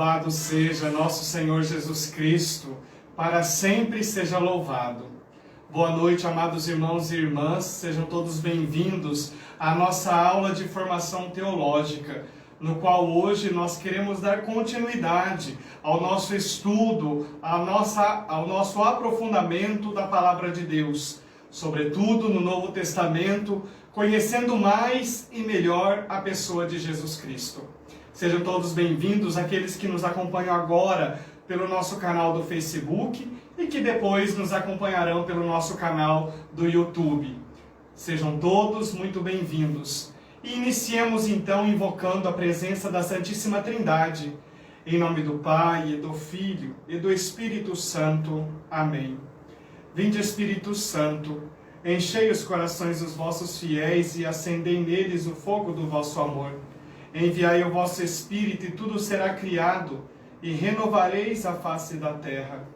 Louvado seja nosso Senhor Jesus Cristo, para sempre seja louvado. Boa noite, amados irmãos e irmãs, sejam todos bem-vindos à nossa aula de formação teológica, no qual hoje nós queremos dar continuidade ao nosso estudo, ao nosso aprofundamento da Palavra de Deus, sobretudo no Novo Testamento, conhecendo mais e melhor a pessoa de Jesus Cristo. Sejam todos bem-vindos, aqueles que nos acompanham agora pelo nosso canal do Facebook e que depois nos acompanharão pelo nosso canal do YouTube. Sejam todos muito bem-vindos. E iniciemos então invocando a presença da Santíssima Trindade. Em nome do Pai, e do Filho, e do Espírito Santo. Amém. Vinde, Espírito Santo, enchei os corações dos vossos fiéis e acendei neles o fogo do vosso amor. Enviai o vosso Espírito e tudo será criado, e renovareis a face da terra.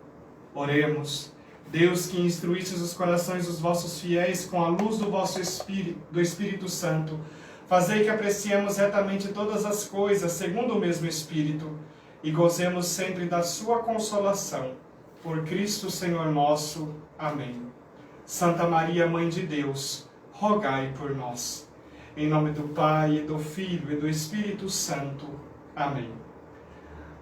Oremos. Deus, que instruístes os corações dos vossos fiéis com a luz do vosso Espírito, do Espírito Santo, fazei que apreciemos retamente todas as coisas segundo o mesmo Espírito, e gozemos sempre da sua consolação. Por Cristo Senhor nosso. Amém. Santa Maria, Mãe de Deus, rogai por nós. Em nome do Pai, e do Filho, e do Espírito Santo. Amém.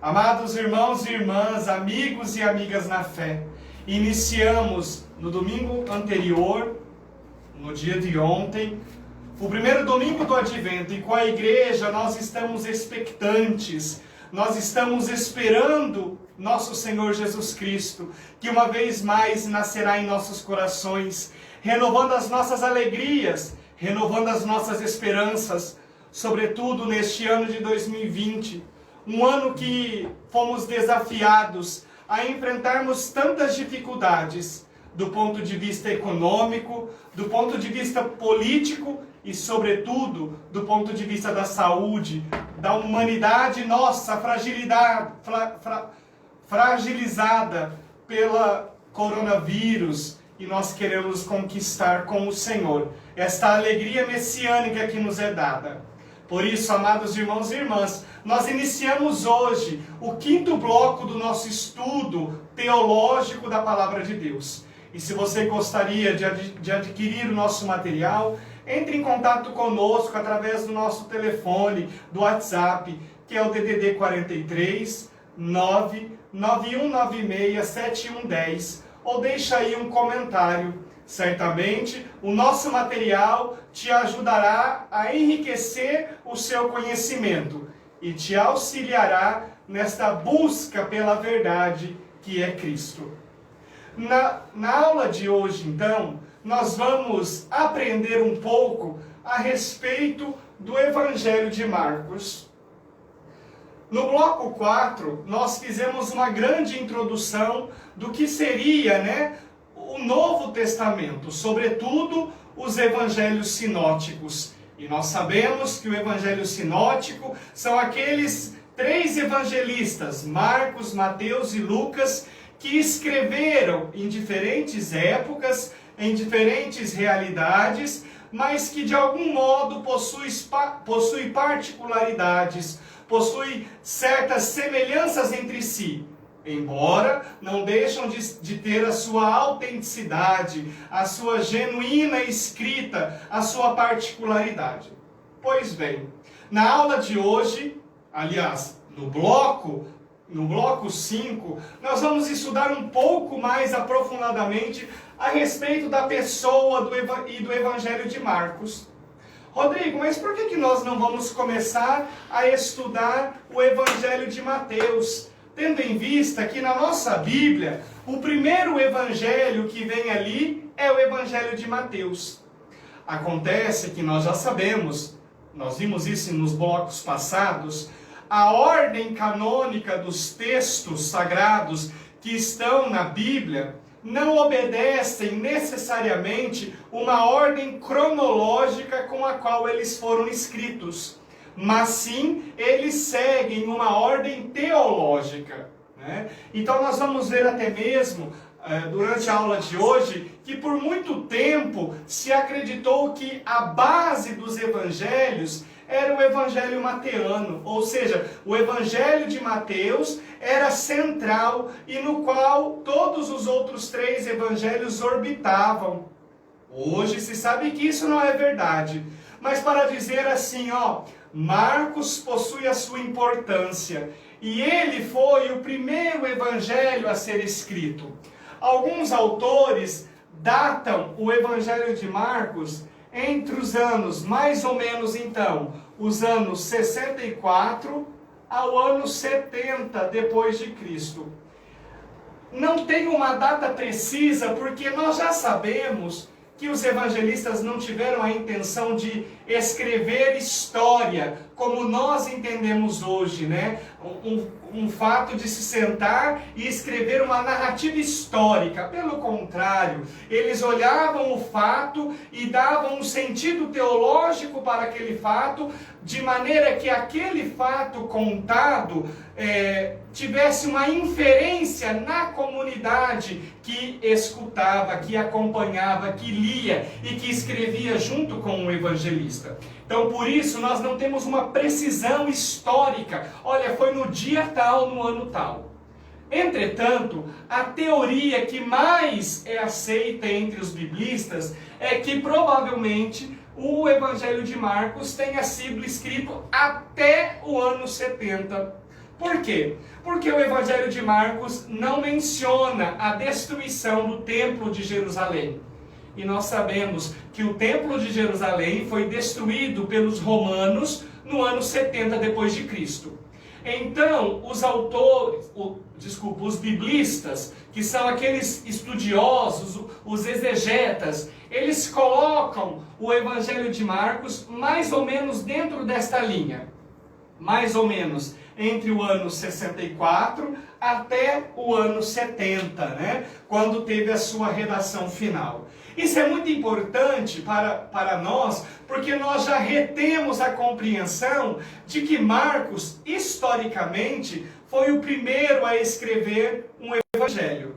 Amados irmãos e irmãs, amigos e amigas na fé, iniciamos no domingo anterior, no dia de ontem, o primeiro domingo do Advento, e com a igreja nós estamos expectantes, nós estamos esperando nosso Senhor Jesus Cristo, que uma vez mais nascerá em nossos corações, renovando as nossas alegrias, renovando as nossas esperanças, sobretudo neste ano de 2020, um ano que fomos desafiados a enfrentarmos tantas dificuldades, do ponto de vista econômico, do ponto de vista político e, sobretudo, do ponto de vista da saúde, da humanidade nossa, fragilizada pela coronavírus, e nós queremos conquistar com o Senhor esta alegria messiânica que nos é dada. Por isso, amados irmãos e irmãs, nós iniciamos hoje o quinto bloco do nosso estudo teológico da Palavra de Deus. E se você gostaria de adquirir o nosso material, entre em contato conosco através do nosso telefone, do WhatsApp, que é o DDD 43 99196 7110, ou deixa aí um comentário. Certamente, o nosso material te ajudará a enriquecer o seu conhecimento e te auxiliará nesta busca pela verdade que é Cristo. Na aula de hoje, então, nós vamos aprender um pouco a respeito do Evangelho de Marcos. No bloco 4, nós fizemos uma grande introdução do que seria, o Novo Testamento, sobretudo os Evangelhos sinóticos. E nós sabemos que o Evangelho sinótico são aqueles 3 evangelistas, Marcos, Mateus e Lucas, que escreveram em diferentes épocas, em diferentes realidades, mas que de algum modo possui particularidades, possui certas semelhanças entre si, embora não deixam de ter a sua autenticidade, a sua genuína escrita, a sua particularidade. Pois bem, na aula de hoje, aliás, no bloco 5, nós vamos estudar um pouco mais aprofundadamente a respeito da pessoa e do Evangelho de Marcos. Rodrigo, mas por que nós não vamos começar a estudar o Evangelho de Mateus? Tendo em vista que na nossa Bíblia, o primeiro evangelho que vem ali é o Evangelho de Mateus. Acontece que nós já sabemos, nós vimos isso nos blocos passados, a ordem canônica dos textos sagrados que estão na Bíblia não obedecem necessariamente uma ordem cronológica com a qual eles foram escritos, mas sim eles seguem uma ordem teológica. Então nós vamos ver até mesmo, durante a aula de hoje, que por muito tempo se acreditou que a base dos evangelhos era o evangelho mateano, ou seja, o evangelho de Mateus era central e no qual todos os outros 3 evangelhos orbitavam. Hoje se sabe que isso não é verdade, mas para dizer assim, Marcos possui a sua importância e ele foi o primeiro evangelho a ser escrito. Alguns autores datam o evangelho de Marcos entre os anos, mais ou menos então, os anos 64 ao ano 70 depois de Cristo. Não tem uma data precisa, porque nós já sabemos que os evangelistas não tiveram a intenção de escrever história, como nós entendemos hoje, né? Um fato de se sentar e escrever uma narrativa histórica. Pelo contrário, eles olhavam o fato e davam um sentido teológico para aquele fato, de maneira que aquele fato contado tivesse uma inferência na comunidade que escutava, que acompanhava, que lia e que escrevia junto com o evangelista. Então, por isso, nós não temos uma precisão histórica. Olha, foi no dia tal, no ano tal. Entretanto, a teoria que mais é aceita entre os biblistas é que provavelmente o Evangelho de Marcos tenha sido escrito até o ano 70. Por quê? Porque o Evangelho de Marcos não menciona a destruição do Templo de Jerusalém. E nós sabemos que o Templo de Jerusalém foi destruído pelos romanos no ano 70 depois de Cristo. Então, os biblistas, que são aqueles estudiosos, os exegetas, eles colocam o Evangelho de Marcos mais ou menos dentro desta linha. Mais ou menos entre o ano 64 até o ano 70, né? Quando teve a sua redação final. Isso é muito importante para nós, porque nós já retemos a compreensão de que Marcos, historicamente, foi o primeiro a escrever um evangelho.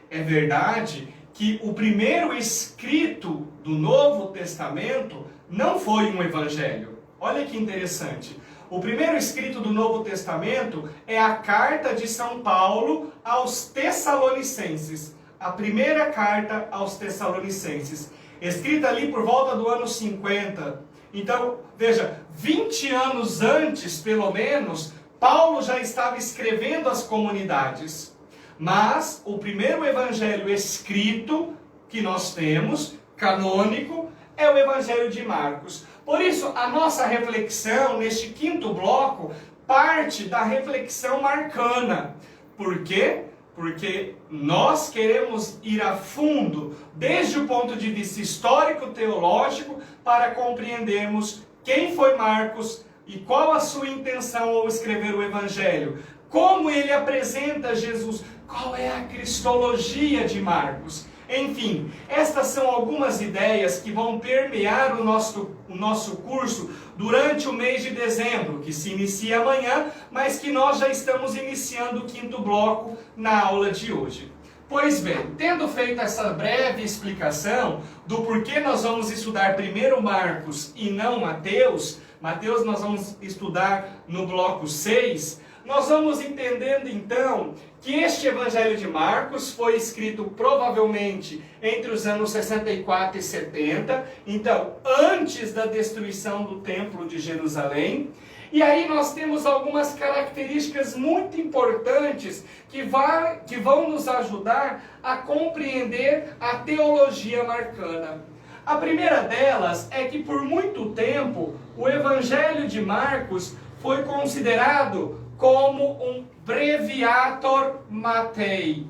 É verdade que o primeiro escrito do Novo Testamento não foi um evangelho. Olha que interessante. O primeiro escrito do Novo Testamento é a carta de São Paulo aos Tessalonicenses. A primeira carta aos Tessalonicenses, escrita ali por volta do ano 50. Então, veja, 20 anos antes, pelo menos, Paulo já estava escrevendo às comunidades. Mas o primeiro evangelho escrito que nós temos, canônico, é o Evangelho de Marcos. Por isso, a nossa reflexão neste 5º bloco parte da reflexão marcana. Por quê? Porque nós queremos ir a fundo, desde o ponto de vista histórico-teológico, para compreendermos quem foi Marcos e qual a sua intenção ao escrever o Evangelho. Como ele apresenta Jesus, qual é a cristologia de Marcos. Enfim, estas são algumas ideias que vão permear o nosso curso durante o mês de dezembro, que se inicia amanhã, mas que nós já estamos iniciando o 5º bloco na aula de hoje. Pois bem, tendo feito essa breve explicação do porquê nós vamos estudar primeiro Marcos e não Mateus, Mateus nós vamos estudar no bloco 6, nós vamos entendendo então que este Evangelho de Marcos foi escrito provavelmente entre os anos 64 e 70, então antes da destruição do Templo de Jerusalém. E aí nós temos algumas características muito importantes que vão nos ajudar a compreender a teologia marcana. A primeira delas é que por muito tempo o Evangelho de Marcos foi considerado como um breviator Matei.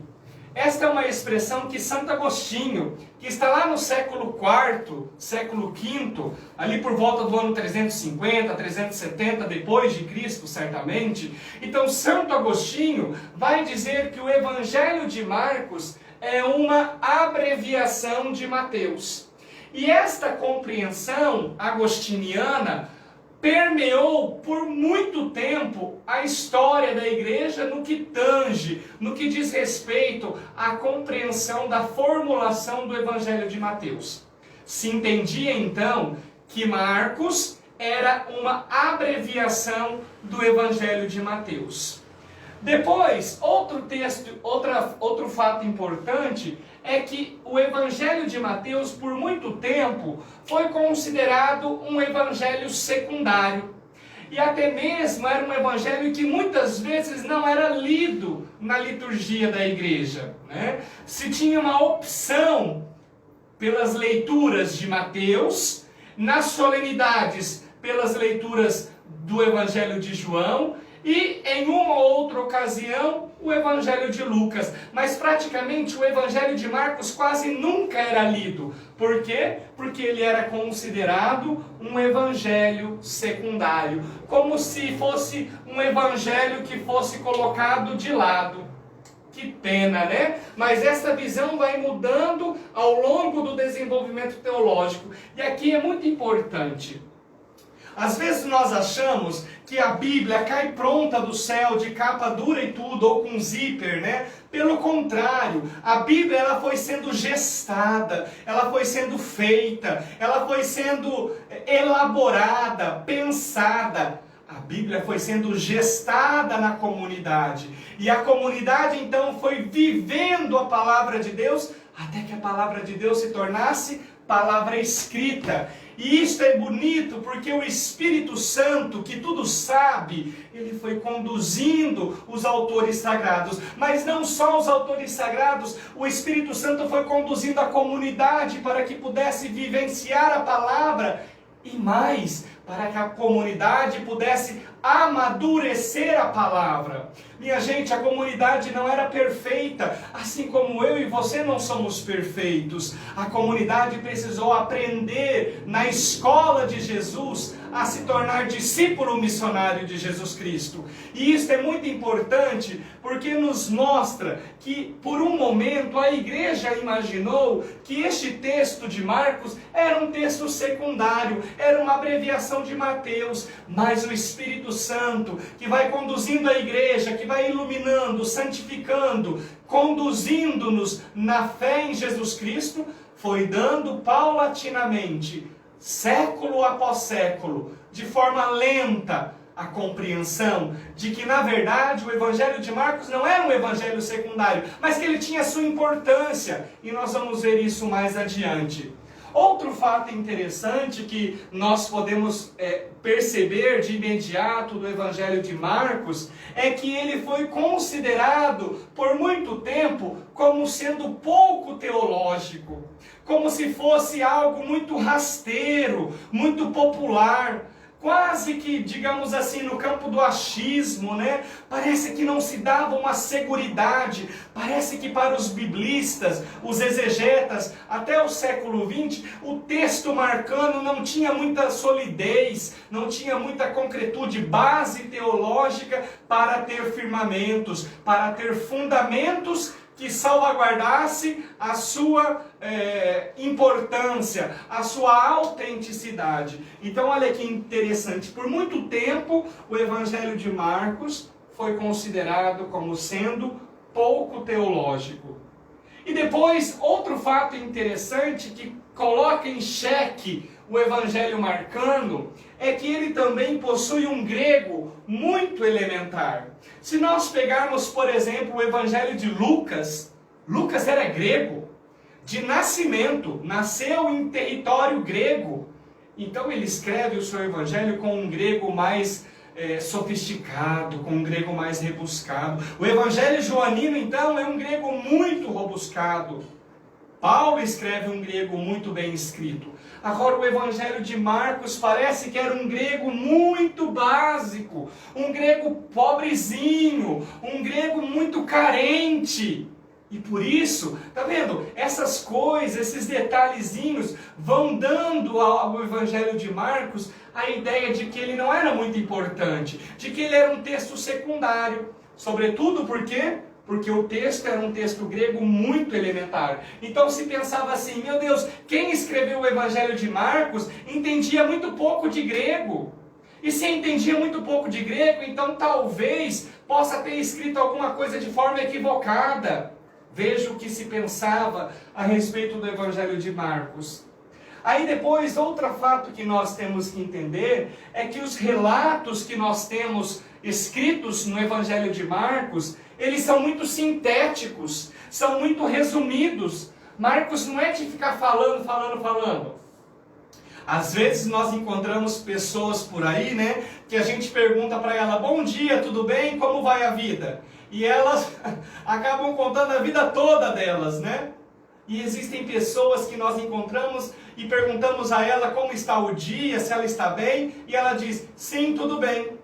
Esta é uma expressão que Santo Agostinho, que está lá no século IV, século V, ali por volta do ano 350, 370 depois de Cristo, certamente. Então Santo Agostinho vai dizer que o Evangelho de Marcos é uma abreviação de Mateus. E esta compreensão agostiniana permeou por muito tempo a história da igreja no que tange, no que diz respeito à compreensão da formulação do Evangelho de Mateus. Se entendia então que Marcos era uma abreviação do Evangelho de Mateus. Depois, outro fato importante é que o Evangelho de Mateus, por muito tempo, foi considerado um evangelho secundário. E até mesmo era um evangelho que muitas vezes não era lido na liturgia da igreja, né? Se tinha uma opção pelas leituras de Mateus, nas solenidades pelas leituras do Evangelho de João e em uma ou outra ocasião o Evangelho de Lucas. Mas praticamente o Evangelho de Marcos quase nunca era lido. Por quê? Porque ele era considerado um evangelho secundário, como se fosse um evangelho que fosse colocado de lado. Que pena, né? Mas essa visão vai mudando ao longo do desenvolvimento teológico. E aqui é muito importante. Às vezes nós achamos que a Bíblia cai pronta do céu, de capa dura e tudo, ou com zíper, né? Pelo contrário, a Bíblia ela foi sendo gestada, ela foi sendo feita, ela foi sendo elaborada, pensada. A Bíblia foi sendo gestada na comunidade. E a comunidade então foi vivendo a palavra de Deus, até que a palavra de Deus se tornasse palavra escrita. E isso é bonito porque o Espírito Santo, que tudo sabe, ele foi conduzindo os autores sagrados. Mas não só os autores sagrados, o Espírito Santo foi conduzindo a comunidade para que pudesse vivenciar a palavra. E mais, para que a comunidade pudesse amadurecer a palavra. Minha gente, a comunidade não era perfeita, assim como eu e você não somos perfeitos. A comunidade precisou aprender na escola de Jesus a se tornar discípulo missionário de Jesus Cristo. E isso é muito importante porque nos mostra que por um momento a igreja imaginou que este texto de Marcos era um texto secundário, era uma abreviação de Mateus, mas o Espírito Santo que vai conduzindo a igreja, que vai iluminando, santificando, conduzindo-nos na fé em Jesus Cristo, foi dando paulatinamente, século após século, de forma lenta, a compreensão de que, na verdade, o Evangelho de Marcos não era um evangelho secundário, mas que ele tinha sua importância, e nós vamos ver isso mais adiante. Outro fato interessante que nós podemos perceber de imediato do Evangelho de Marcos é que ele foi considerado por muito tempo como sendo pouco teológico, como se fosse algo muito rasteiro, muito popular, quase que, digamos assim, no campo do achismo, né? Parece que não se dava uma seguridade, parece que para os biblistas, os exegetas, até o século XX, o texto marcano não tinha muita solidez, não tinha muita concretude, base teológica para ter firmamentos, para ter fundamentos que salvaguardasse a sua importância, a sua autenticidade. Então olha que interessante, por muito tempo o Evangelho de Marcos foi considerado como sendo pouco teológico. E depois, outro fato interessante que coloca em xeque o Evangelho marcano é que ele também possui um grego muito elementar. Se nós pegarmos, por exemplo, o Evangelho de Lucas, Lucas era grego, de nascimento, nasceu em território grego. Então ele escreve o seu Evangelho com um grego mais sofisticado, com um grego mais rebuscado. O Evangelho joanino, então, é um grego muito rebuscado. Paulo escreve um grego muito bem escrito. Agora o Evangelho de Marcos parece que era um grego muito básico, um grego pobrezinho, um grego muito carente. E por isso, tá vendo? Essas coisas, esses detalhezinhos vão dando ao Evangelho de Marcos a ideia de que ele não era muito importante, de que ele era um texto secundário. Sobretudo por quê? Porque o texto era um texto grego muito elementar. Então se pensava assim, meu Deus, quem escreveu o Evangelho de Marcos entendia muito pouco de grego. E se entendia muito pouco de grego, então talvez possa ter escrito alguma coisa de forma equivocada. Veja o que se pensava a respeito do Evangelho de Marcos. Aí depois, outro fato que nós temos que entender é que os relatos que nós temos escritos no Evangelho de Marcos, eles são muito sintéticos, são muito resumidos. Marcos não é de ficar falando. Às vezes nós encontramos pessoas por aí, né, que a gente pergunta para ela: bom dia, tudo bem? Como vai a vida? E elas acabam contando a vida toda delas, né? E existem pessoas que nós encontramos e perguntamos a ela como está o dia, se ela está bem, e ela diz: sim, tudo bem.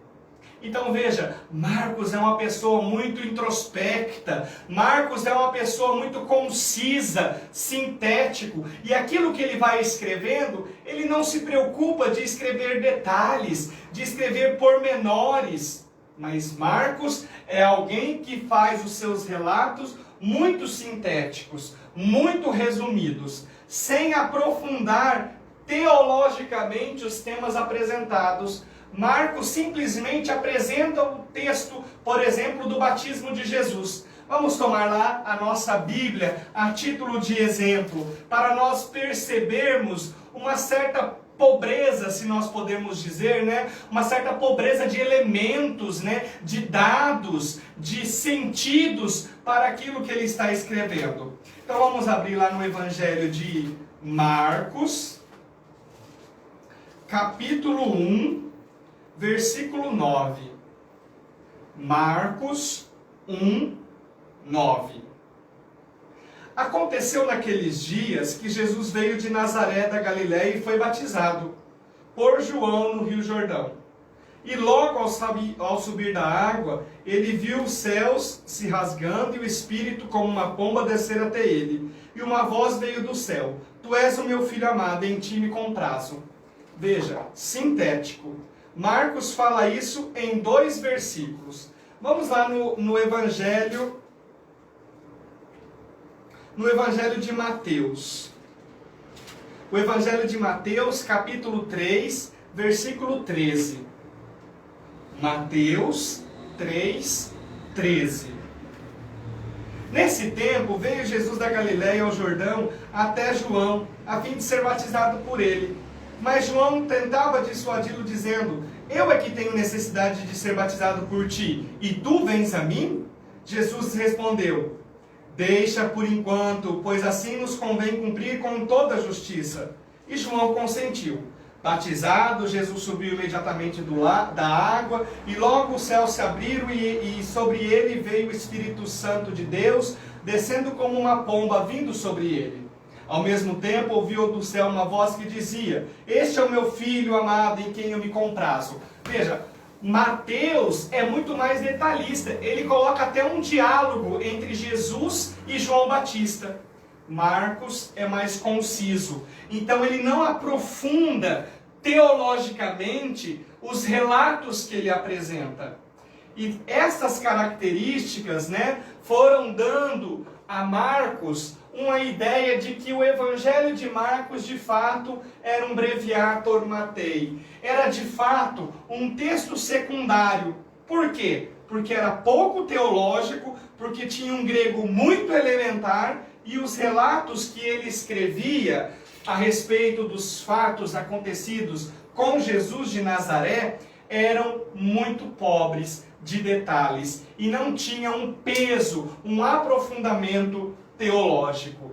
Então veja, Marcos é uma pessoa muito introspecta, Marcos é uma pessoa muito concisa, sintético, e aquilo que ele vai escrevendo, ele não se preocupa de escrever detalhes, de escrever pormenores, mas Marcos é alguém que faz os seus relatos muito sintéticos, muito resumidos, sem aprofundar teologicamente os temas apresentados. Marcos simplesmente apresenta o texto, por exemplo, do batismo de Jesus. Vamos tomar lá a nossa Bíblia a título de exemplo, para nós percebermos uma certa pobreza, se nós podemos dizer, né? Uma certa pobreza de elementos, né? De dados, de sentidos para aquilo que ele está escrevendo. Então vamos abrir lá no Evangelho de Marcos, capítulo 1, versículo 9. Marcos 1, 9. Aconteceu naqueles dias que Jesus veio de Nazaré da Galiléia e foi batizado por João no Rio Jordão. E logo ao subir da água, ele viu os céus se rasgando e o Espírito como uma pomba descer até ele. E uma voz veio do céu: Tu és o meu filho amado, em ti me comprazo. Veja, sintético. Marcos fala isso em 2 versículos. Vamos lá no Evangelho de Mateus. O Evangelho de Mateus, capítulo 3, versículo 13. Mateus 3, 13. Nesse tempo, veio Jesus da Galiléia ao Jordão até João, a fim de ser batizado por ele. Mas João tentava dissuadi-lo, dizendo: Eu é que tenho necessidade de ser batizado por ti, e tu vens a mim? Jesus respondeu: Deixa por enquanto, pois assim nos convém cumprir com toda a justiça. E João consentiu. Batizado, Jesus subiu imediatamente da água, e logo os céus se abriram, e sobre ele veio o Espírito Santo de Deus, descendo como uma pomba, vindo sobre ele. Ao mesmo tempo, ouviu do céu uma voz que dizia: Este é o meu filho amado, em quem eu me comprazo. Veja, Mateus é muito mais detalhista. Ele coloca até um diálogo entre Jesus e João Batista. Marcos é mais conciso. Então ele não aprofunda teologicamente os relatos que ele apresenta. E essas características, né, foram dando a Marcos uma ideia de que o Evangelho de Marcos, de fato, era um breviator Matei. Era, de fato, um texto secundário. Por quê? Porque era pouco teológico, porque tinha um grego muito elementar, e os relatos que ele escrevia a respeito dos fatos acontecidos com Jesus de Nazaré eram muito pobres de detalhes e não tinham um peso, um aprofundamento teológico.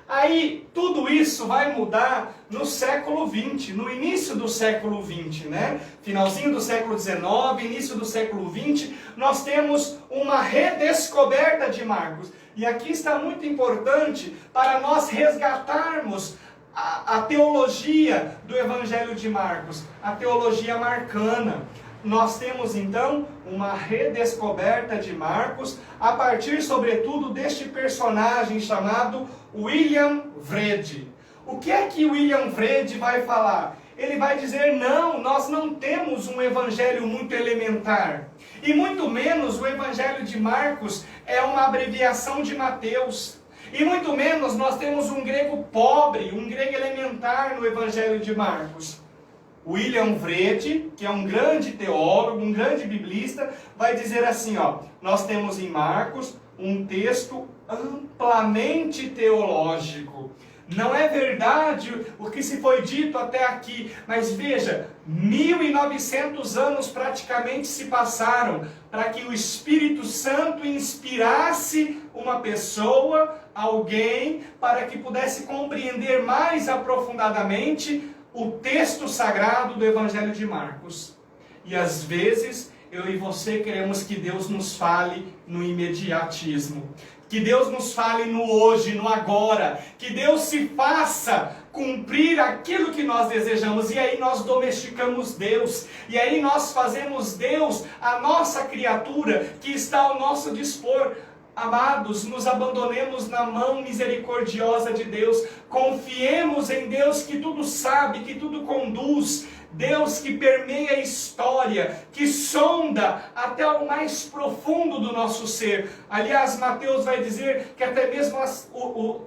Aí tudo isso vai mudar no século XX, no início do século XX, né? Finalzinho do século XIX, início do século XX, nós temos uma redescoberta de Marcos. E aqui está muito importante para nós resgatarmos a teologia do Evangelho de Marcos, a teologia marcana. Nós temos então uma redescoberta de Marcos a partir, sobretudo, deste personagem chamado William Wrede. O que é que William Wrede vai falar? Ele vai dizer: não, nós não temos um evangelho muito elementar. E muito menos o Evangelho de Marcos é uma abreviação de Mateus. E muito menos nós temos um grego pobre, um grego elementar no Evangelho de Marcos. William Wrede, que é um grande teólogo, um grande biblista, vai dizer assim, nós temos em Marcos um texto amplamente teológico. Não é verdade o que se foi dito até aqui, mas veja, 1900 anos praticamente se passaram para que o Espírito Santo inspirasse uma pessoa, alguém, para que pudesse compreender mais aprofundadamente o texto sagrado do Evangelho de Marcos. E às vezes, eu e você queremos que Deus nos fale no imediatismo. Que Deus nos fale no hoje, no agora. Que Deus se faça cumprir aquilo que nós desejamos. E aí nós domesticamos Deus. E aí nós fazemos Deus a nossa criatura que está ao nosso dispor. Amados, nos abandonemos na mão misericordiosa de Deus. Confiemos em Deus que tudo sabe, que tudo conduz. Deus que permeia a história, que sonda até o mais profundo do nosso ser. Aliás, Mateus vai dizer que até mesmo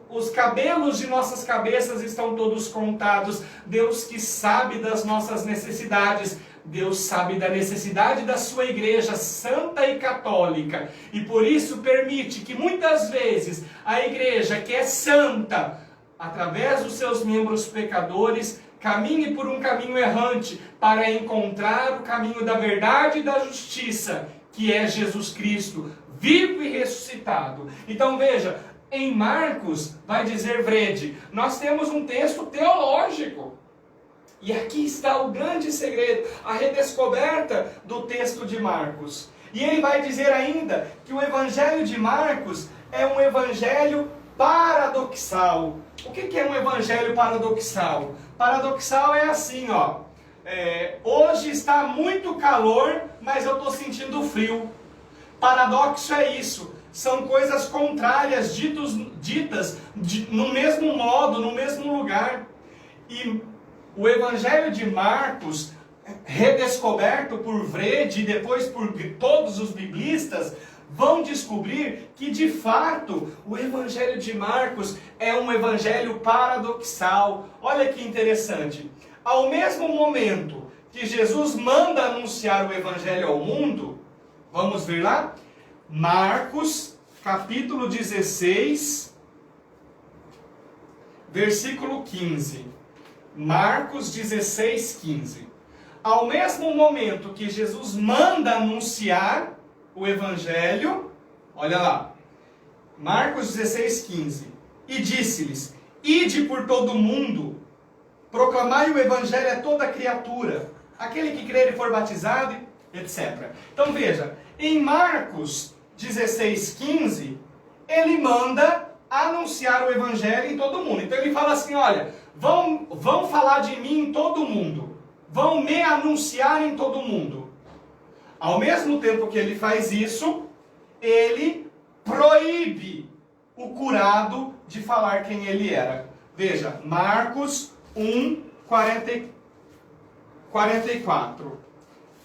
os cabelos de nossas cabeças estão todos contados. Deus que sabe das nossas necessidades. Deus sabe da necessidade da sua igreja santa e católica. E por isso permite que muitas vezes a igreja que é santa, através dos seus membros pecadores, caminhe por um caminho errante para encontrar o caminho da verdade e da justiça, que é Jesus Cristo, vivo e ressuscitado. Então veja, em Marcos, vai dizer Vrede, nós temos um texto teológico. E aqui está o grande segredo, a redescoberta do texto de Marcos. E ele vai dizer ainda que o Evangelho de Marcos é um evangelho paradoxal. O que é um evangelho paradoxal? Paradoxal é assim, ó. Hoje está muito calor, mas eu estou sentindo frio. Paradoxo é isso. São coisas contrárias, ditas no mesmo modo, no mesmo lugar. E o Evangelho de Marcos, redescoberto por Vrede e depois por todos os biblistas, vão descobrir que, de fato, o Evangelho de Marcos é um evangelho paradoxal. Olha que interessante. Ao mesmo momento que Jesus manda anunciar o Evangelho ao mundo, vamos ver lá? Marcos, capítulo 16, versículo 15. Marcos 16, 15. Ao mesmo momento que Jesus manda anunciar o Evangelho, olha lá, Marcos 16, 15. E disse-lhes, ide por todo o mundo, proclamai o Evangelho a toda criatura, aquele que crer e for batizado, etc. Então veja, em Marcos 16, 15, ele manda anunciar o Evangelho em todo o mundo. Então ele fala assim, olha, vão falar de mim em todo o mundo, vão me anunciar em todo o mundo. Ao mesmo tempo que ele faz isso, ele proíbe o curado de falar quem ele era. Veja, Marcos 1, 44.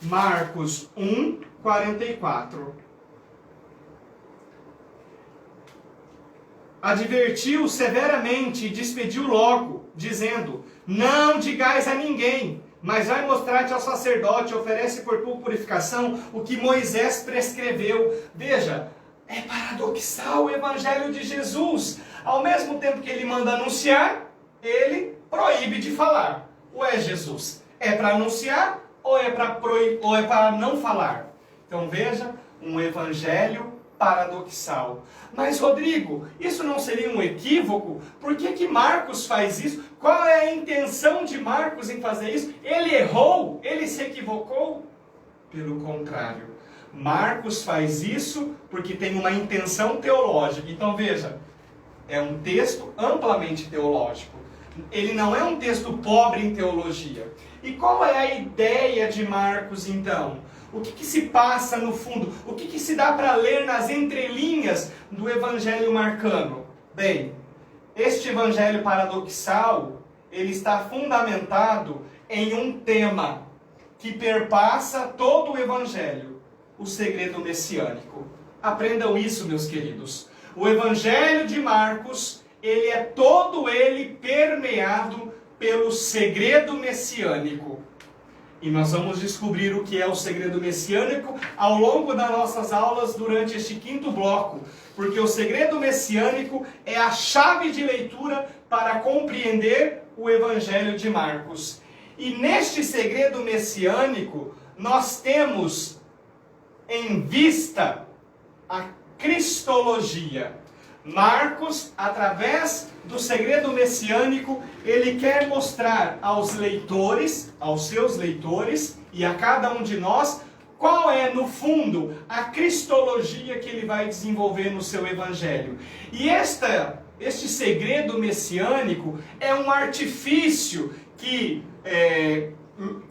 Marcos 1, 44. Advertiu severamente e despediu logo, dizendo, não digais a ninguém, mas vai mostrar-te ao sacerdote, oferece por tua purificação o que Moisés prescreveu. Veja, é paradoxal o Evangelho de Jesus. Ao mesmo tempo que ele manda anunciar, ele proíbe de falar. Ué, Jesus, é para anunciar ou é para não falar? Então veja, um Evangelho paradoxal. Mas Rodrigo, isso não seria um equívoco? Por que Marcos faz isso? Qual é a intenção de Marcos em fazer isso? Ele errou? Ele se equivocou? Pelo contrário, Marcos faz isso porque tem uma intenção teológica. Então veja, é um texto amplamente teológico. Ele não é um texto pobre em teologia. E qual é a ideia de Marcos então? O que se passa no fundo? O que se dá para ler nas entrelinhas do Evangelho marcano? Bem, este Evangelho paradoxal, ele está fundamentado em um tema que perpassa todo o Evangelho, o segredo messiânico. Aprendam isso, meus queridos. O Evangelho de Marcos, ele é todo ele permeado pelo segredo messiânico. E nós vamos descobrir o que é o segredo messiânico ao longo das nossas aulas durante este quinto bloco. Porque o segredo messiânico é a chave de leitura para compreender o Evangelho de Marcos. E neste segredo messiânico, nós temos em vista a cristologia. Marcos, através do segredo messiânico, ele quer mostrar aos leitores, aos seus leitores e a cada um de nós, qual é, no fundo, a cristologia que ele vai desenvolver no seu evangelho. E este segredo messiânico é um artifício que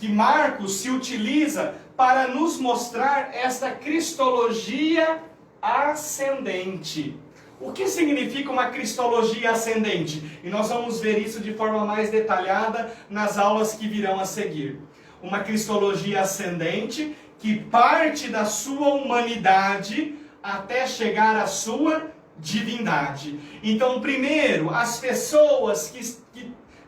Marcos se utiliza para nos mostrar esta cristologia ascendente. O que significa uma cristologia ascendente? E nós vamos ver isso de forma mais detalhada nas aulas que virão a seguir. Uma cristologia ascendente que parte da sua humanidade até chegar à sua divindade. Então, primeiro, as pessoas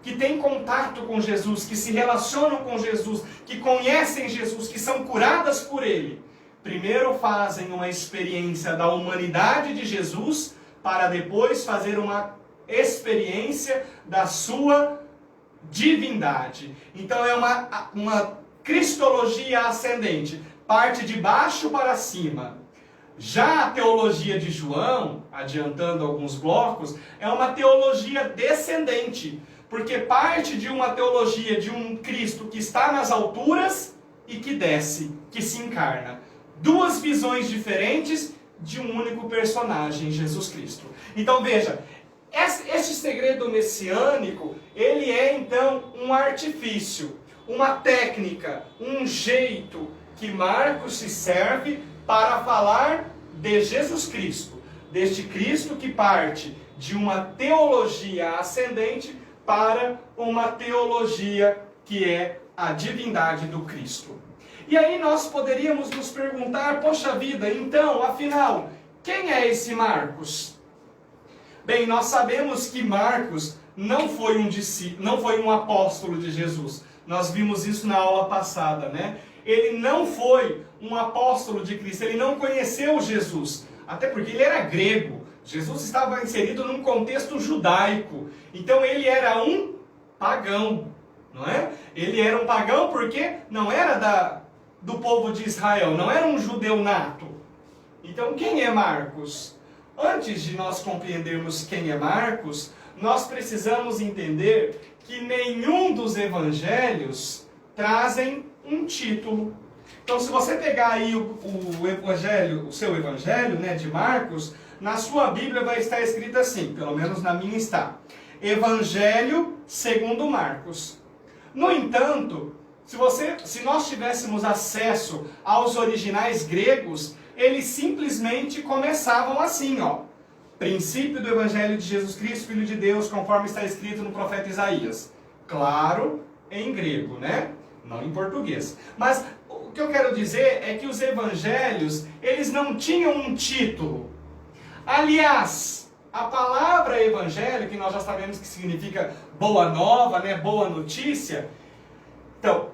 que têm contato com Jesus, que se relacionam com Jesus, que conhecem Jesus, que são curadas por Ele, primeiro fazem uma experiência da humanidade de Jesus, para depois fazer uma experiência da sua divindade. Então é uma cristologia ascendente, parte de baixo para cima. Já a teologia de João, adiantando alguns blocos, é uma teologia descendente, porque parte de uma teologia de um Cristo que está nas alturas e que desce, que se encarna. Duas visões diferentes de um único personagem, Jesus Cristo. Então veja, este segredo messiânico, ele é então um artifício, uma técnica, um jeito que Marcos se serve para falar de Jesus Cristo, deste Cristo que parte de uma teologia ascendente para uma teologia que é a divindade do Cristo. E aí nós poderíamos nos perguntar, poxa vida, então, afinal, quem é esse Marcos? Bem, nós sabemos que Marcos não foi um apóstolo de Jesus. Nós vimos isso na aula passada, né? Ele não foi um apóstolo de Cristo, ele não conheceu Jesus, até porque ele era grego. Jesus estava inserido num contexto judaico, então ele era um pagão, não é? Ele era um pagão porque não era do povo de Israel, não era um judeu nato. Então quem é Marcos? Antes de nós compreendermos quem é Marcos, nós precisamos entender que nenhum dos evangelhos trazem um título. Então se você pegar aí o seu evangelho, né, de Marcos, na sua Bíblia vai estar escrito assim, pelo menos na minha está: Evangelho segundo Marcos. No entanto, se nós tivéssemos acesso aos originais gregos, eles simplesmente começavam assim, ó. Princípio do Evangelho de Jesus Cristo, Filho de Deus, conforme está escrito no profeta Isaías. Claro, em grego, né? Não em português. Mas o que eu quero dizer é que os evangelhos, eles não tinham um título. Aliás, a palavra evangelho, que nós já sabemos que significa boa nova, né? Boa notícia. Então,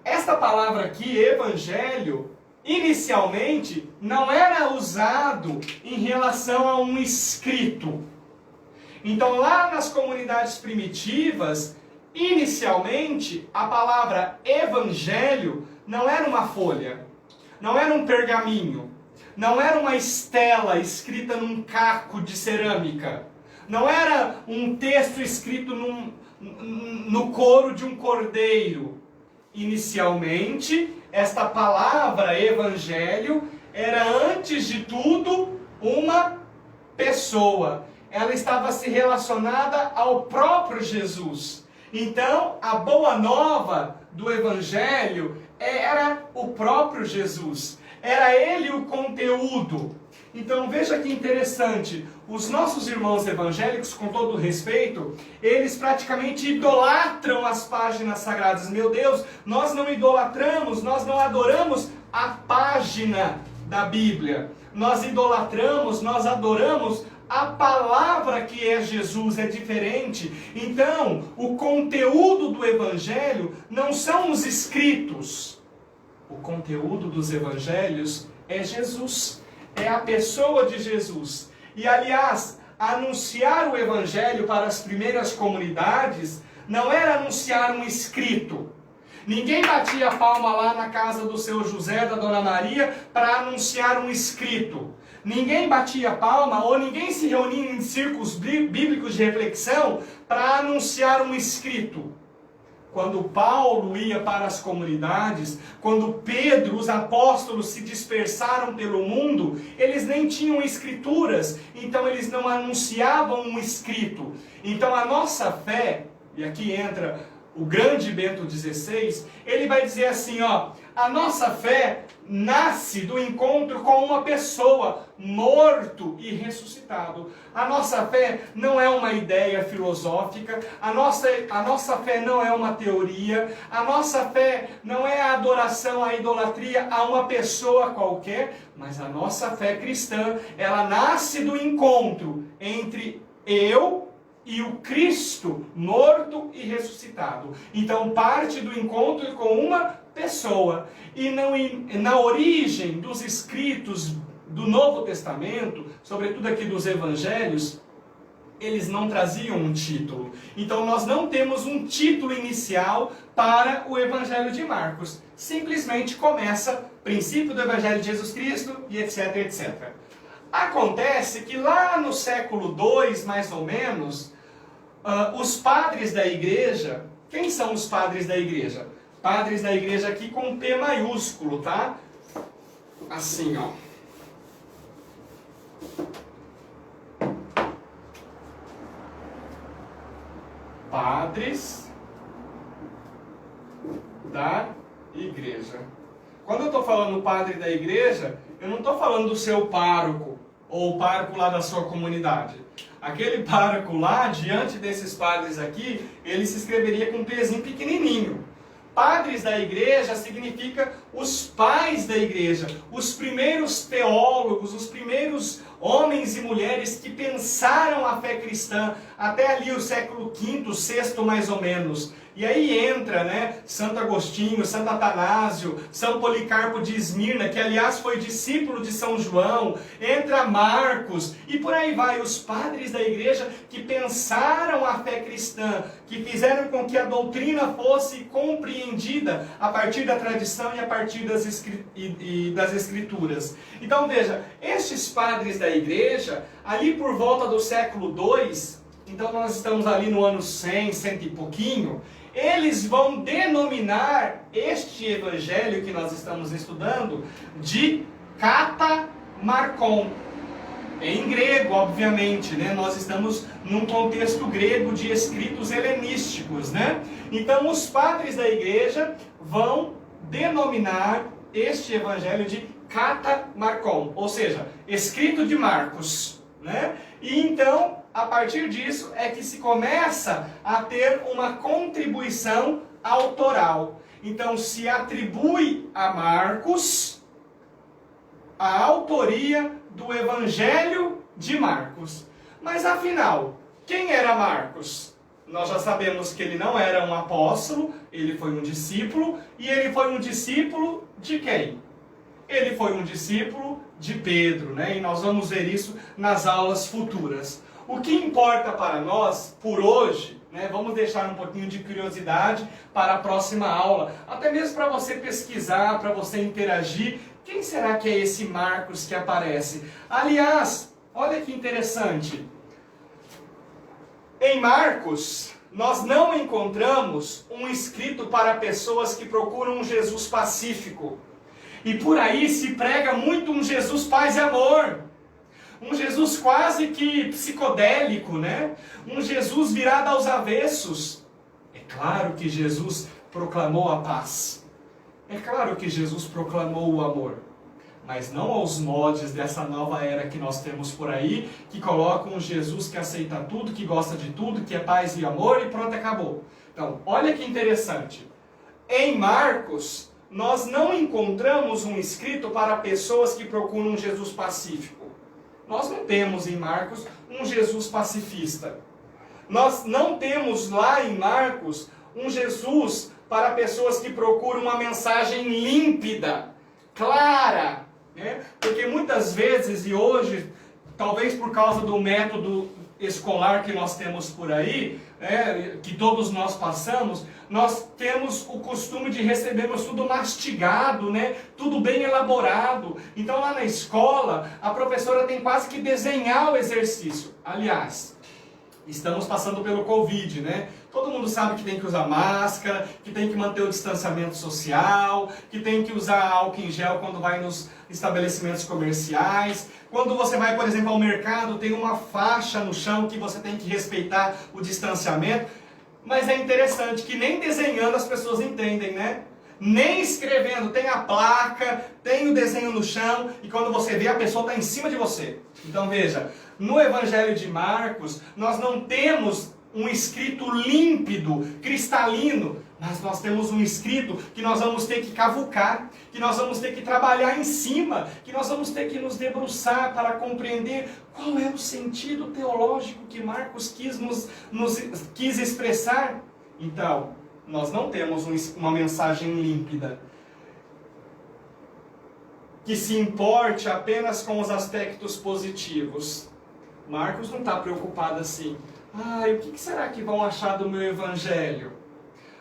esta palavra aqui, evangelho, inicialmente não era usado em relação a um escrito. Então, lá nas comunidades primitivas, inicialmente, a palavra evangelho não era uma folha, não era um pergaminho, não era uma estela escrita num caco de cerâmica, não era um texto escrito no couro de um cordeiro. Inicialmente, esta palavra evangelho era, antes de tudo, uma pessoa. Ela estava se relacionada ao próprio Jesus. Então, a boa nova do evangelho era o próprio Jesus. Era ele o conteúdo. Então, veja que interessante. Os nossos irmãos evangélicos, com todo respeito, eles praticamente idolatram as páginas sagradas. Meu Deus, nós não idolatramos, nós não adoramos a página da Bíblia. Nós idolatramos, nós adoramos a palavra que é Jesus, é diferente. Então, o conteúdo do evangelho não são os escritos. O conteúdo dos evangelhos é Jesus. É a pessoa de Jesus. E aliás, anunciar o Evangelho para as primeiras comunidades não era anunciar um escrito. Ninguém batia palma lá na casa do seu José, da Dona Maria, para anunciar um escrito. Ninguém batia palma ou ninguém se reunia em círculos bíblicos de reflexão para anunciar um escrito. Quando Paulo ia para as comunidades, quando Pedro, os apóstolos se dispersaram pelo mundo, eles nem tinham escrituras, então eles não anunciavam um escrito. Então a nossa fé, e aqui entra o grande Bento XVI, ele vai dizer assim, ó, a nossa fé nasce do encontro com uma pessoa, morto e ressuscitado. A nossa fé não é uma ideia filosófica, a nossa fé não é uma teoria, a nossa fé não é a adoração, a idolatria a uma pessoa qualquer, mas a nossa fé cristã, ela nasce do encontro entre eu e o Cristo morto e ressuscitado. Então parte do encontro com uma pessoa. E na origem dos escritos do Novo Testamento, sobretudo aqui dos Evangelhos, eles não traziam um título. Então nós não temos um título inicial para o Evangelho de Marcos. Simplesmente começa princípio do Evangelho de Jesus Cristo e etc, etc. Acontece que lá no século II, mais ou menos, os padres da igreja, quem são os padres da igreja? Padres da igreja aqui com P maiúsculo, tá? Assim, ó. Padres da igreja. Quando eu estou falando padre da igreja, eu não estou falando do seu pároco, ou o pároco lá da sua comunidade. Aquele pároco lá, diante desses padres aqui, ele se escreveria com um Pzinho pequenininho. Padres da igreja significa os pais da igreja, os primeiros teólogos, os primeiros homens e mulheres que pensaram a fé cristã, até ali o século V, VI mais ou menos. E aí entra, né, Santo Agostinho, Santo Atanásio, São Policarpo de Esmirna, que aliás foi discípulo de São João, entra Marcos, e por aí vai, os padres da igreja que pensaram a fé cristã, que fizeram com que a doutrina fosse compreendida a partir da tradição e a partir das escrituras. Então veja, estes padres da igreja, ali por volta do século II, então nós estamos ali no ano 100, cento e pouquinho, eles vão denominar este evangelho que nós estamos estudando de katamarkon. Em grego, obviamente, né? Nós estamos num contexto grego de escritos helenísticos, né? Então os padres da igreja vão denominar este evangelho de katamarkon, ou seja, escrito de Marcos, né? E então, a partir disso é que se começa a ter uma contribuição autoral. Então se atribui a Marcos a autoria do Evangelho de Marcos. Mas afinal, quem era Marcos? Nós já sabemos que ele não era um apóstolo, ele foi um discípulo, e ele foi um discípulo de quem? Ele foi um discípulo de Pedro, né? E nós vamos ver isso nas aulas futuras. O que importa para nós, por hoje, né? Vamos deixar um pouquinho de curiosidade para a próxima aula, até mesmo para você pesquisar, para você interagir. Quem será que é esse Marcos que aparece? Aliás, olha que interessante. Em Marcos, nós não encontramos um escrito para pessoas que procuram um Jesus pacífico. E por aí se prega muito um Jesus paz e amor. Um Jesus quase que psicodélico, né? Um Jesus virado aos avessos. É claro que Jesus proclamou a paz. É claro que Jesus proclamou o amor. Mas não aos moldes dessa nova era que nós temos por aí, que coloca um Jesus que aceita tudo, que gosta de tudo, que é paz e amor e pronto, acabou. Então, olha que interessante. Em Marcos, nós não encontramos um escrito para pessoas que procuram um Jesus pacífico. Nós não temos em Marcos um Jesus pacifista. Nós não temos lá em Marcos um Jesus para pessoas que procuram uma mensagem límpida, clara, né? Porque muitas vezes, e hoje talvez por causa do método escolar que nós temos por aí, que todos nós passamos, nós temos o costume de recebermos tudo mastigado, né? Tudo bem elaborado. Então lá na escola, a professora tem quase que desenhar o exercício. Aliás, estamos passando pelo Covid, né? Todo mundo sabe que tem que usar máscara, que tem que manter o distanciamento social, que tem que usar álcool em gel quando vai nos estabelecimentos comerciais. Quando você vai, por exemplo, ao mercado, tem uma faixa no chão que você tem que respeitar o distanciamento. Mas é interessante que nem desenhando as pessoas entendem, né? Nem escrevendo, tem a placa, tem o desenho no chão, e quando você vê, a pessoa está em cima de você. Então veja, no Evangelho de Marcos, nós não temos um escrito límpido, cristalino, mas nós temos um escrito que nós vamos ter que cavucar, que nós vamos ter que trabalhar em cima, que nós vamos ter que nos debruçar para compreender qual é o sentido teológico que Marcos quis expressar. Então, nós não temos uma mensagem límpida, que se importe apenas com os aspectos positivos. Marcos não está preocupado assim. O que será que vão achar do meu evangelho?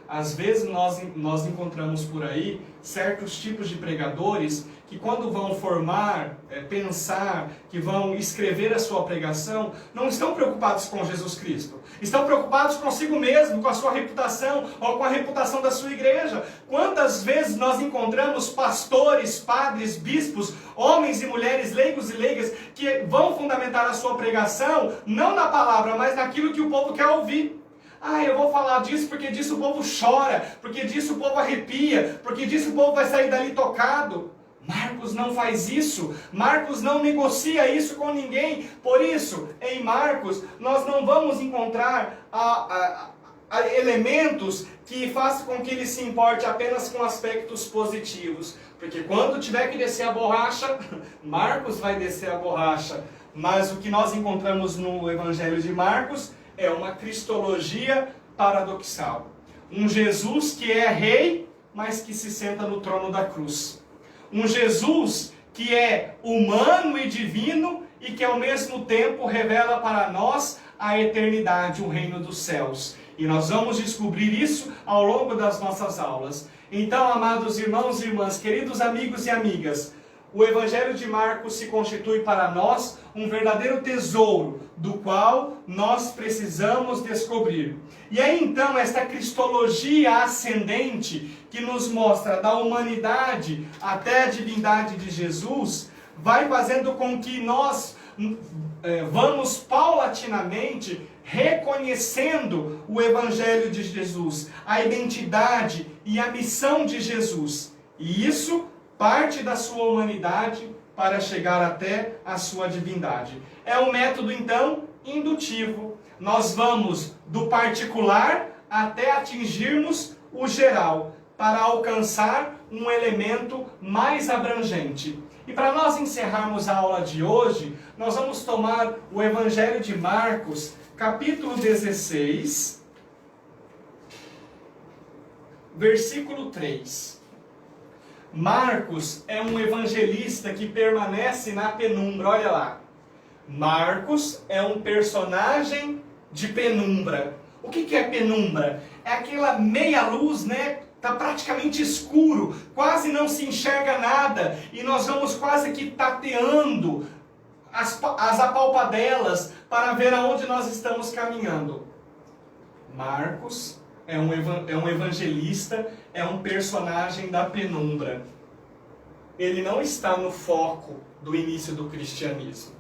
Às vezes nós encontramos por aí certos tipos de pregadores que quando vão formar, pensar, que vão escrever a sua pregação, não estão preocupados com Jesus Cristo. Estão preocupados consigo mesmo, com a sua reputação ou com a reputação da sua igreja. Quantas vezes nós encontramos pastores, padres, bispos, homens e mulheres, leigos e leigas, que vão fundamentar a sua pregação, não na palavra, mas naquilo que o povo quer ouvir. Eu vou falar disso porque disso o povo chora, porque disso o povo arrepia, porque disso o povo vai sair dali tocado. Marcos não faz isso, Marcos não negocia isso com ninguém. Por isso, em Marcos, nós não vamos encontrar elementos que façam com que ele se importe apenas com aspectos positivos. Porque quando tiver que descer a borracha, Marcos vai descer a borracha. Mas o que nós encontramos no Evangelho de Marcos é uma cristologia paradoxal. Um Jesus que é rei, mas que se senta no trono da cruz. Um Jesus que é humano e divino e que ao mesmo tempo revela para nós a eternidade, o reino dos céus. E nós vamos descobrir isso ao longo das nossas aulas. Então, amados irmãos e irmãs, queridos amigos e amigas, o Evangelho de Marcos se constitui para nós um verdadeiro tesouro, do qual nós precisamos descobrir. E aí então, esta cristologia ascendente, que nos mostra da humanidade até a divindade de Jesus, vai fazendo com que nós vamos paulatinamente reconhecendo o Evangelho de Jesus, a identidade e a missão de Jesus. E isso parte da sua humanidade para chegar até a sua divindade. É um método, então, indutivo. Nós vamos do particular até atingirmos o geral, para alcançar um elemento mais abrangente. E para nós encerrarmos a aula de hoje, nós vamos tomar o Evangelho de Marcos, capítulo 16, versículo 3. Marcos é um evangelista que permanece na penumbra, olha lá. Marcos é um personagem de penumbra. O que é penumbra? É aquela meia luz, né? Está praticamente escuro, quase não se enxerga nada, e nós vamos quase que tateando as apalpadelas para ver aonde nós estamos caminhando. Marcos é um evangelista, é um personagem da penumbra. Ele não está no foco do início do cristianismo.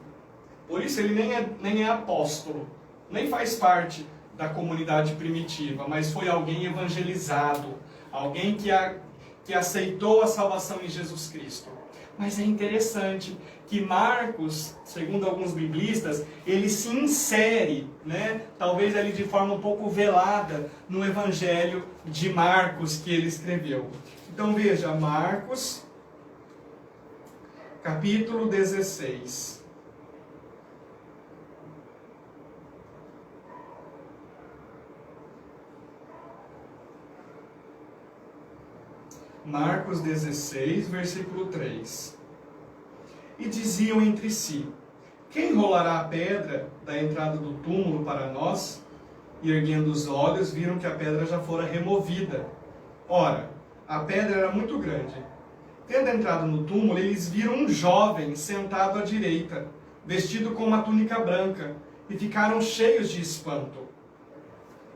Por isso ele nem é apóstolo, nem faz parte da comunidade primitiva, mas foi alguém evangelizado, alguém que aceitou a salvação em Jesus Cristo. Mas é interessante que Marcos, segundo alguns biblistas, ele se insere, né, talvez ali de forma um pouco velada, no Evangelho de Marcos que ele escreveu. Então veja, Marcos, capítulo 16. Marcos 16, versículo 3. E diziam entre si: Quem rolará a pedra da entrada do túmulo para nós? E erguendo os olhos, viram que a pedra já fora removida. Ora, a pedra era muito grande. Tendo entrado no túmulo, eles viram um jovem sentado à direita, vestido com uma túnica branca, e ficaram cheios de espanto.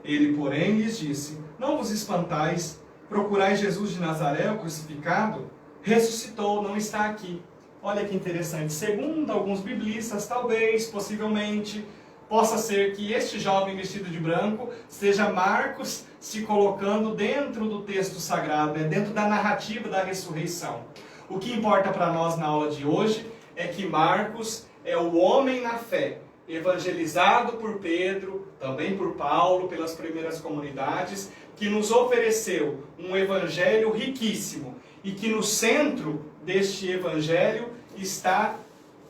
Ele, porém, lhes disse: Não vos espantais, procurais Jesus de Nazaré, o crucificado? Ressuscitou, não está aqui. Olha que interessante. Segundo alguns biblistas, talvez, possivelmente, possa ser que este jovem vestido de branco seja Marcos se colocando dentro do texto sagrado, dentro da narrativa da ressurreição. O que importa para nós na aula de hoje é que Marcos é o homem na fé, evangelizado por Pedro, também por Paulo, pelas primeiras comunidades, que nos ofereceu um evangelho riquíssimo e que no centro deste evangelho está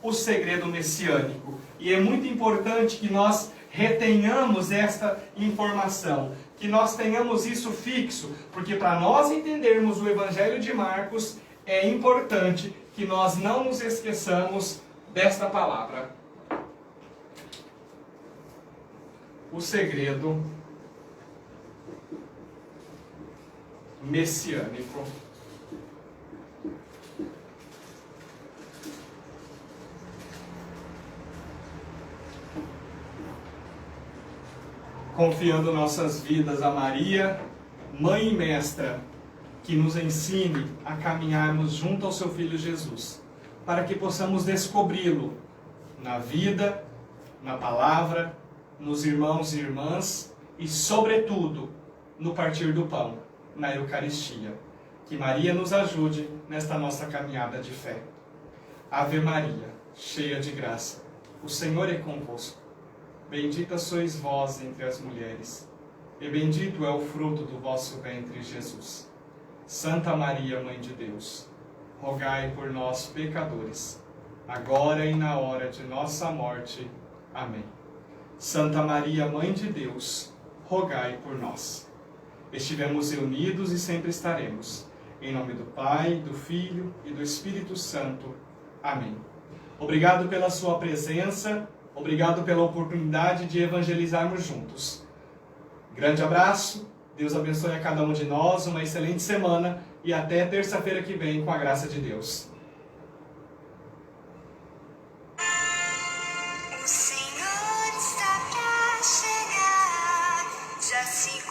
o segredo messiânico. E é muito importante que nós retenhamos esta informação, que nós tenhamos isso fixo, porque para nós entendermos o evangelho de Marcos, é importante que nós não nos esqueçamos desta palavra. O segredo messiânico. Confiando nossas vidas a Maria, mãe e mestra, que nos ensine a caminharmos junto ao seu Filho Jesus, para que possamos descobri-lo na vida, na palavra, nos irmãos e irmãs e, sobretudo, no partir do pão, na Eucaristia. Que Maria nos ajude nesta nossa caminhada de fé. Ave Maria, cheia de graça, o Senhor é convosco. Bendita sois vós entre as mulheres, e bendito é o fruto do vosso ventre, Jesus. Santa Maria, Mãe de Deus, rogai por nós, pecadores, agora e na hora de nossa morte. Amém. Santa Maria, Mãe de Deus, rogai por nós. Estivemos reunidos e sempre estaremos. Em nome do Pai, do Filho e do Espírito Santo. Amém. Obrigado pela sua presença. Obrigado pela oportunidade de evangelizarmos juntos. Grande abraço, Deus abençoe a cada um de nós, uma excelente semana e até terça-feira que vem, com a graça de Deus. O Senhor está pra chegar, já se